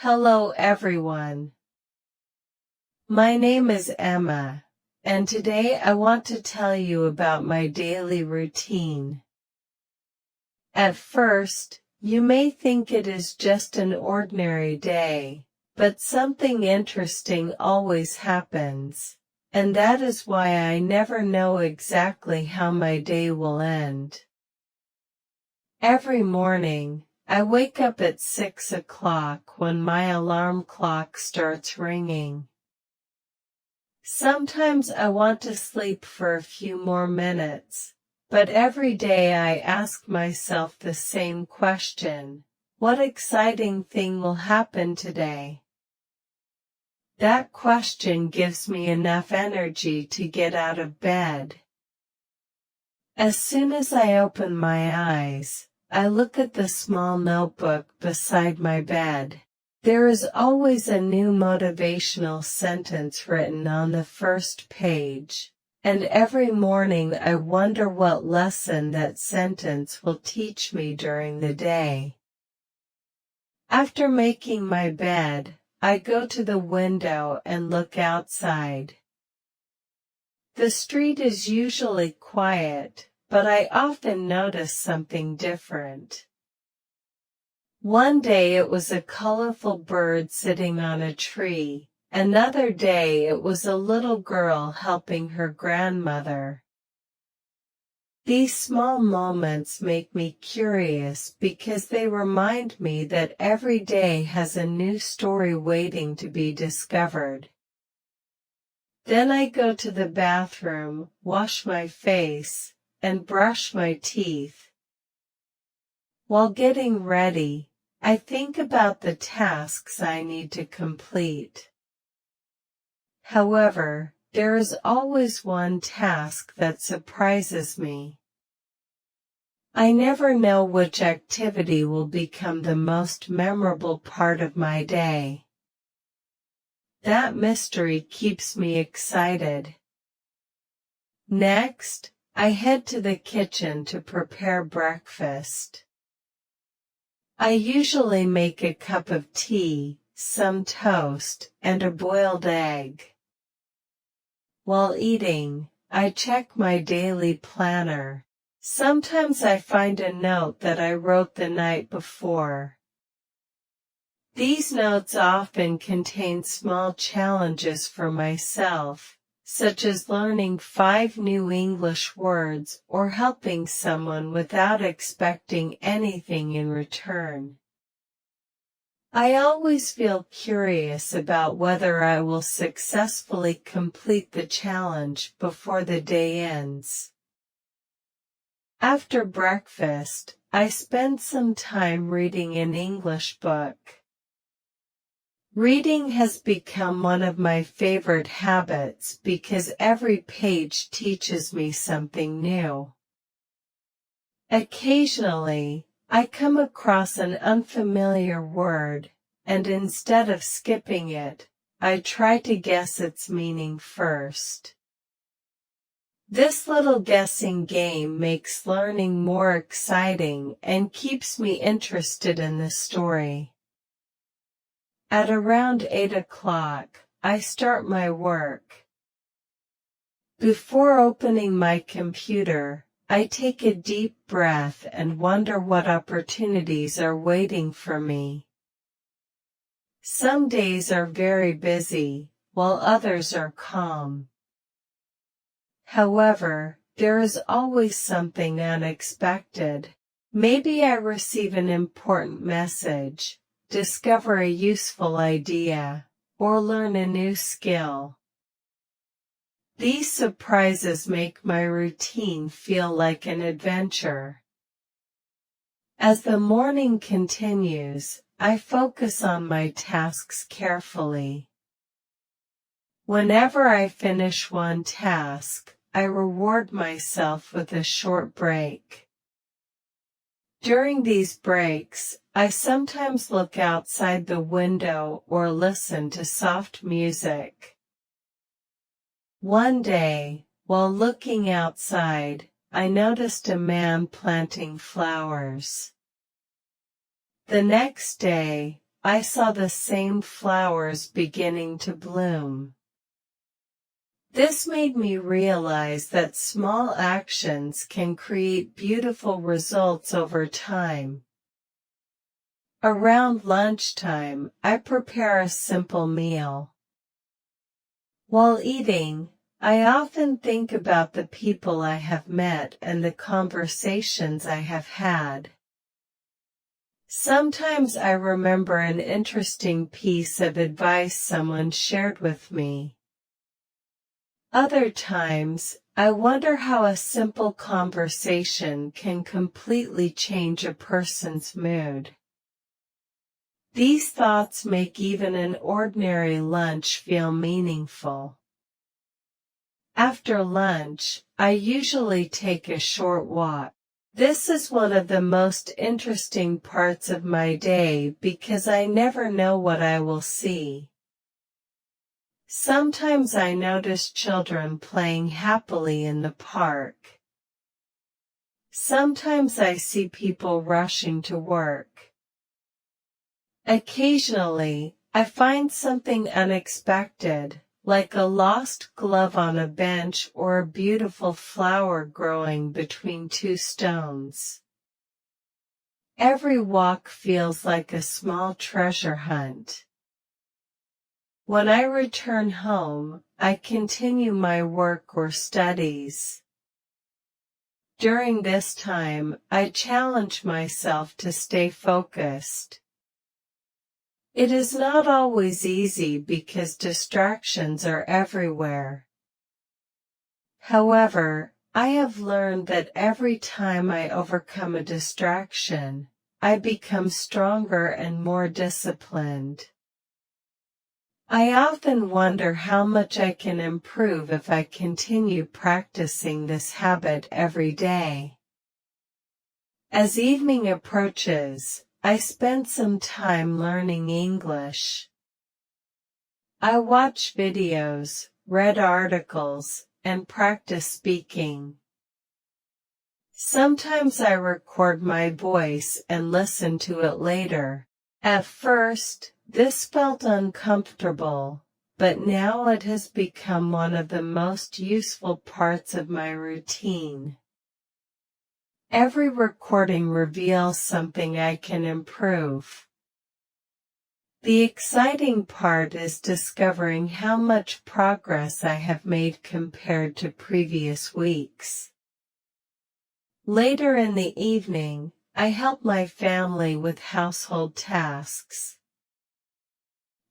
Hello everyone. My name is Emma, and today I want to tell you about my daily routine. At first, you may think it is just an ordinary day, but something interesting always happens, and that is why I never know exactly how my day will end. Every morning, I wake up at 6 o'clock when my alarm clock starts ringing. Sometimes I want to sleep for a few more minutes, but every day I ask myself the same question: what exciting thing will happen today? That question gives me enough energy to get out of bed. As soon as I open my eyes, I look at the small notebook beside my bed. There is always a new motivational sentence written on the first page, and every morning I wonder what lesson that sentence will teach me during the day. After making my bed, I go to the window and look outside. The street is usually quiet, but I often notice something different. One day it was a colorful bird sitting on a tree. Another day it was a little girl helping her grandmother. These small moments make me curious because they remind me that every day has a new story waiting to be discovered. Then I go to the bathroom, wash my face, and brush my teeth. While getting ready, I think about the tasks I need to complete. However, there is always one task that surprises me. I never know which activity will become the most memorable part of my day. That mystery keeps me excited. Next, I head to the kitchen to prepare breakfast. I usually make a cup of tea, some toast, and a boiled egg. While eating, I check my daily planner. Sometimes I find a note that I wrote the night before. These notes often contain small challenges for myself, such as learning 5 new English words or helping someone without expecting anything in return. I always feel curious about whether I will successfully complete the challenge before the day ends. After breakfast, I spend some time reading an English book. Reading has become one of my favorite habits because every page teaches me something new. Occasionally, I come across an unfamiliar word, and instead of skipping it, I try to guess its meaning first. This little guessing game makes learning more exciting and keeps me interested in the story. At around 8 o'clock, I start my work. Before opening my computer, I take a deep breath and wonder what opportunities are waiting for me. Some days are very busy, while others are calm. However, there is always something unexpected. Maybe I receive an important message, discover a useful idea, or learn a new skill. These surprises make my routine feel like an adventure. As the morning continues, I focus on my tasks carefully. Whenever I finish one task, I reward myself with a short break. During these breaks, I sometimes look outside the window or listen to soft music. One day, while looking outside, I noticed a man planting flowers. The next day, I saw the same flowers beginning to bloom. This made me realize that small actions can create beautiful results over time. Around lunchtime, I prepare a simple meal. While eating, I often think about the people I have met and the conversations I have had. Sometimes I remember an interesting piece of advice someone shared with me. Other times, I wonder how a simple conversation can completely change a person's mood. These thoughts make even an ordinary lunch feel meaningful. After lunch, I usually take a short walk. This is one of the most interesting parts of my day because I never know what I will see. Sometimes I notice children playing happily in the park. Sometimes I see people rushing to work. Occasionally, I find something unexpected, like a lost glove on a bench or a beautiful flower growing between two stones. Every walk feels like a small treasure hunt. When I return home, I continue my work or studies. During this time, I challenge myself to stay focused. It is not always easy because distractions are everywhere. However, I have learned that every time I overcome a distraction, I become stronger and more disciplined. I often wonder how much I can improve if I continue practicing this habit every day. As evening approaches, I spend some time learning English. I watch videos, read articles, and practice speaking. Sometimes I record my voice and listen to it later. At first, this felt uncomfortable, but now it has become one of the most useful parts of my routine. Every recording reveals something I can improve. The exciting part is discovering how much progress I have made compared to previous weeks. Later in the evening, I help my family with household tasks.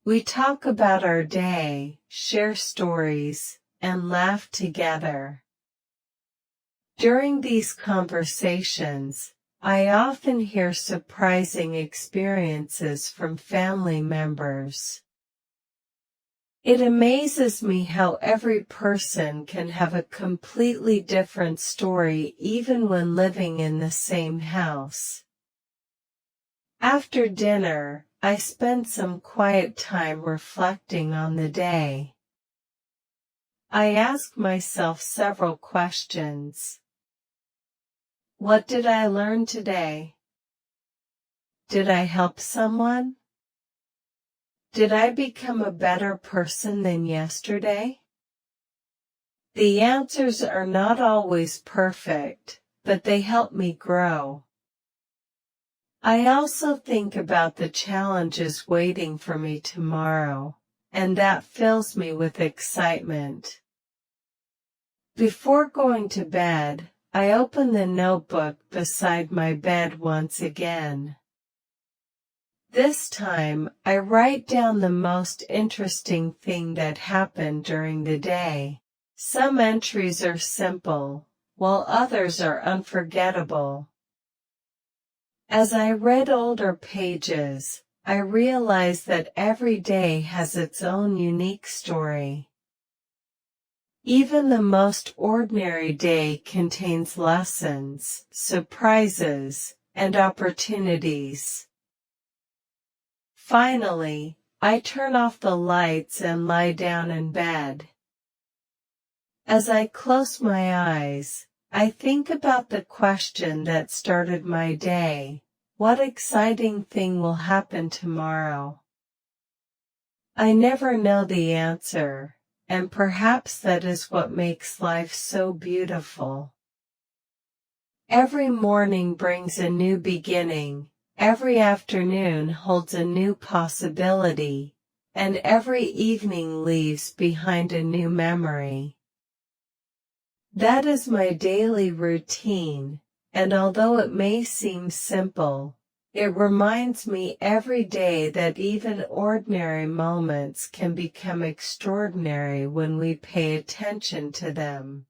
We talk about our day, share stories, and laugh together. During these conversations, I often hear surprising experiences from family members. It amazes me how every person can have a completely different story even when living in the same house. After dinner, I spend some quiet time reflecting on the day. I ask myself several questions. What did I learn today? Did I help someone? Did I become a better person than yesterday? The answers are not always perfect, but they help me grow. I also think about the challenges waiting for me tomorrow, and that fills me with excitement. Before going to bed, I open the notebook beside my bed once again. This time, I write down the most interesting thing that happened during the day. Some entries are simple, while others are unforgettable. As I read older pages, I realized that every day has its own unique story. Even the most ordinary day contains lessons, surprises, and opportunities. Finally, I turn off the lights and lie down in bed. As I close my eyes, I think about the question that started my day. What exciting thing will happen tomorrow? I never know the answer, and perhaps that is what makes life so beautiful. Every morning brings a new beginning, every afternoon holds a new possibility, and every evening leaves behind a new memory. That is my daily routine, and although it may seem simple, it reminds me every day that even ordinary moments can become extraordinary when we pay attention to them.